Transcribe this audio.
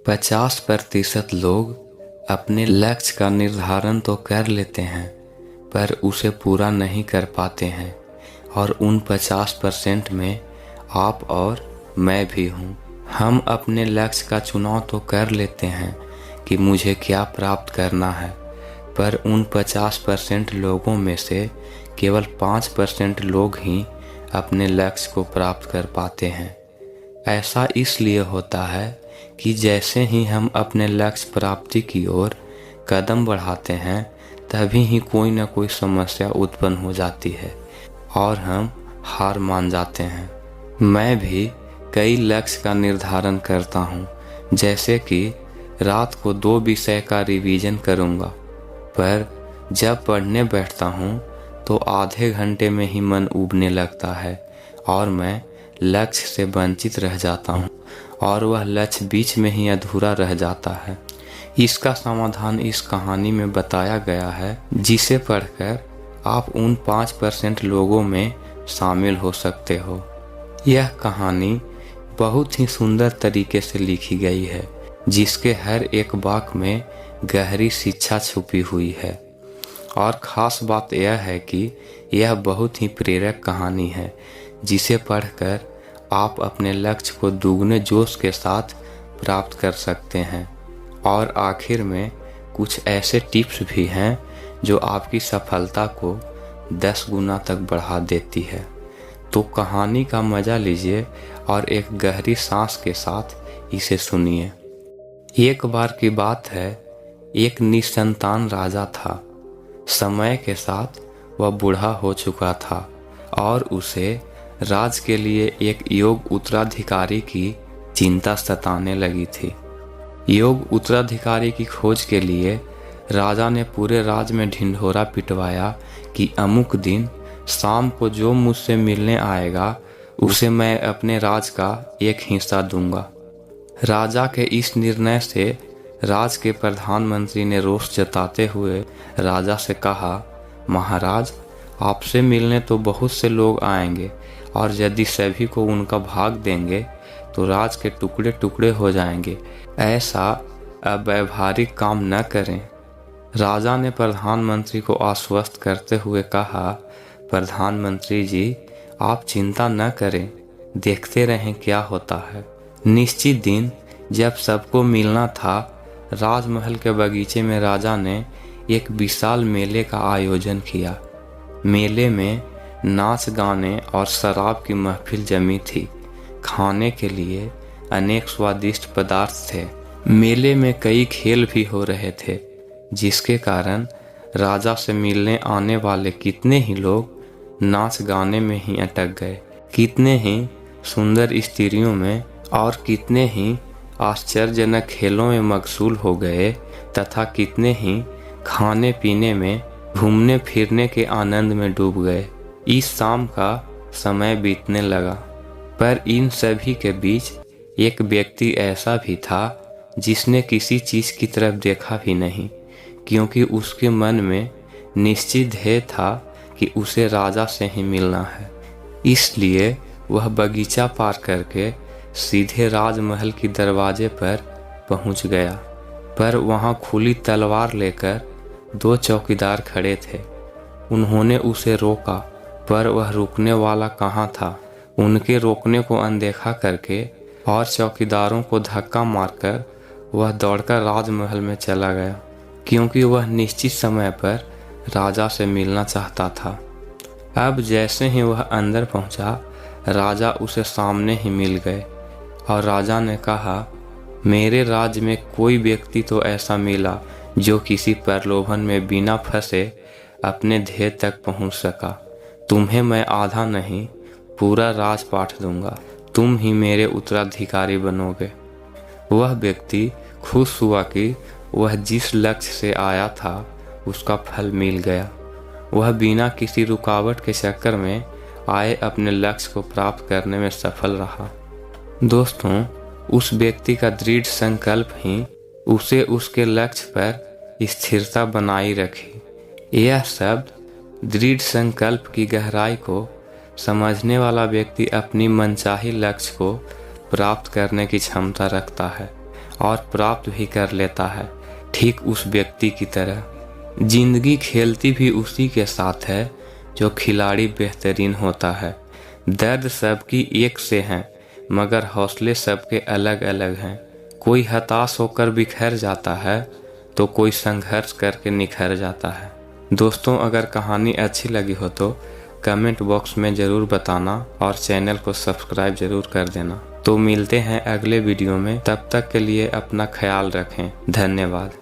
50% लोग अपने लक्ष्य का निर्धारण तो कर लेते हैं पर उसे पूरा नहीं कर पाते हैं और उन 50% में आप और मैं भी हूँ। हम अपने लक्ष्य का चुनाव तो कर लेते हैं कि मुझे क्या प्राप्त करना है, पर उन 50% लोगों में से केवल 5% लोग ही अपने लक्ष्य को प्राप्त कर पाते हैं। ऐसा इसलिए होता है कि जैसे ही हम अपने लक्ष्य प्राप्ति की ओर कदम बढ़ाते हैं तभी ही कोई न कोई समस्या उत्पन्न हो जाती है और हम हार मान जाते हैं। मैं भी कई लक्ष्य का निर्धारण करता हूँ, जैसे कि रात को 2 विषय का रिवीजन करूँगा, पर जब पढ़ने बैठता हूँ तो आधे घंटे में ही मन ऊबने लगता है और मैं लक्ष्य से वंचित रह जाता हूँ और वह लक्ष्य बीच में ही अधूरा रह जाता है। इसका समाधान इस कहानी में बताया गया है, जिसे पढ़कर आप उन 5% लोगों में शामिल हो सकते हो। यह कहानी बहुत ही सुंदर तरीके से लिखी गई है, जिसके हर एक वाक्य में गहरी शिक्षा छुपी हुई है और ख़ास बात यह है कि यह बहुत ही प्रेरक कहानी है, जिसे पढ़कर आप अपने लक्ष्य को दुगने जोश के साथ प्राप्त कर सकते हैं। और आखिर में कुछ ऐसे टिप्स भी हैं जो आपकी सफलता को 10 गुना तक बढ़ा देती है। तो कहानी का मज़ा लीजिए और एक गहरी सांस के साथ इसे सुनिए। एक बार की बात है, एक निसंतान राजा था। समय के साथ वह बूढ़ा हो चुका था और उसे राज के लिए एक योग्य उत्तराधिकारी की चिंता सताने लगी थी। योग्य उत्तराधिकारी की खोज के लिए राजा ने पूरे राज में ढिंढोरा पिटवाया कि अमुक दिन शाम को जो मुझसे मिलने आएगा उसे मैं अपने राज का एक हिस्सा दूंगा। राजा के इस निर्णय से राज के प्रधानमंत्री ने रोष जताते हुए राजा से कहा, महाराज, आपसे मिलने तो बहुत से लोग आएंगे और यदि सभी को उनका भाग देंगे तो राज के टुकड़े टुकड़े हो जाएंगे। ऐसा अव्यावहारिक काम न करें। राजा ने प्रधानमंत्री को आश्वस्त करते हुए कहा, प्रधानमंत्री जी, आप चिंता न करें, देखते रहें क्या होता है। निश्चित दिन जब सबको मिलना था, राजमहल के बगीचे में राजा ने एक विशाल मेले का आयोजन किया। मेले में नाच गाने और शराब की महफिल जमी थी। खाने के लिए अनेक स्वादिष्ट पदार्थ थे। मेले में कई खेल भी हो रहे थे, जिसके कारण राजा से मिलने आने वाले कितने ही लोग नाच गाने में ही अटक गए, कितने ही सुंदर स्त्रियों में और कितने ही आश्चर्यजनक खेलों में मशगूल हो गए तथा कितने ही खाने पीने में, घूमने फिरने के आनंद में डूब गए। इस शाम का समय बीतने लगा, पर इन सभी के बीच एक व्यक्ति ऐसा भी था जिसने किसी चीज़ की तरफ देखा भी नहीं, क्योंकि उसके मन में निश्चित ध्येय था कि उसे राजा से ही मिलना है। इसलिए वह बगीचा पार करके सीधे राजमहल की दरवाजे पर पहुंच गया, पर वहां खुली तलवार लेकर 2 चौकीदार खड़े थे। उन्होंने उसे रोका, पर वह रुकने वाला कहाँ था। उनके रोकने को अनदेखा करके और चौकीदारों को धक्का मारकर वह दौड़कर राजमहल में चला गया, क्योंकि वह निश्चित समय पर राजा से मिलना चाहता था। अब जैसे ही वह अंदर पहुंचा, राजा उसे सामने ही मिल गए और राजा ने कहा, मेरे राज्य में कोई व्यक्ति तो ऐसा मिला जो किसी प्रलोभन में बिना फंसे अपने ध्येय तक पहुंच सका। तुम्हें मैं आधा नहीं, पूरा राजपाट दूंगा। तुम ही मेरे उत्तराधिकारी बनोगे। वह व्यक्ति खुश हुआ कि वह जिस लक्ष्य से आया था उसका फल मिल गया। वह बिना किसी रुकावट के चक्कर में आए अपने लक्ष्य को प्राप्त करने में सफल रहा। दोस्तों, उस व्यक्ति का दृढ़ संकल्प ही उसे उसके लक्ष्य पर स्थिरता बनाई रखी। यह शब्द दृढ़ संकल्प की गहराई को समझने वाला व्यक्ति अपनी मनचाही लक्ष्य को प्राप्त करने की क्षमता रखता है और प्राप्त भी कर लेता है, ठीक उस व्यक्ति की तरह। जिंदगी खेलती भी उसी के साथ है जो खिलाड़ी बेहतरीन होता है। दर्द सबकी एक से हैं, मगर हौसले सबके अलग अलग हैं। कोई हताश होकर बिखर जाता है तो कोई संघर्ष करके निखर जाता है। दोस्तों, अगर कहानी अच्छी लगी हो तो कमेंट बॉक्स में ज़रूर बताना और चैनल को सब्सक्राइब ज़रूर कर देना। तो मिलते हैं अगले वीडियो में, तब तक के लिए अपना ख्याल रखें। धन्यवाद।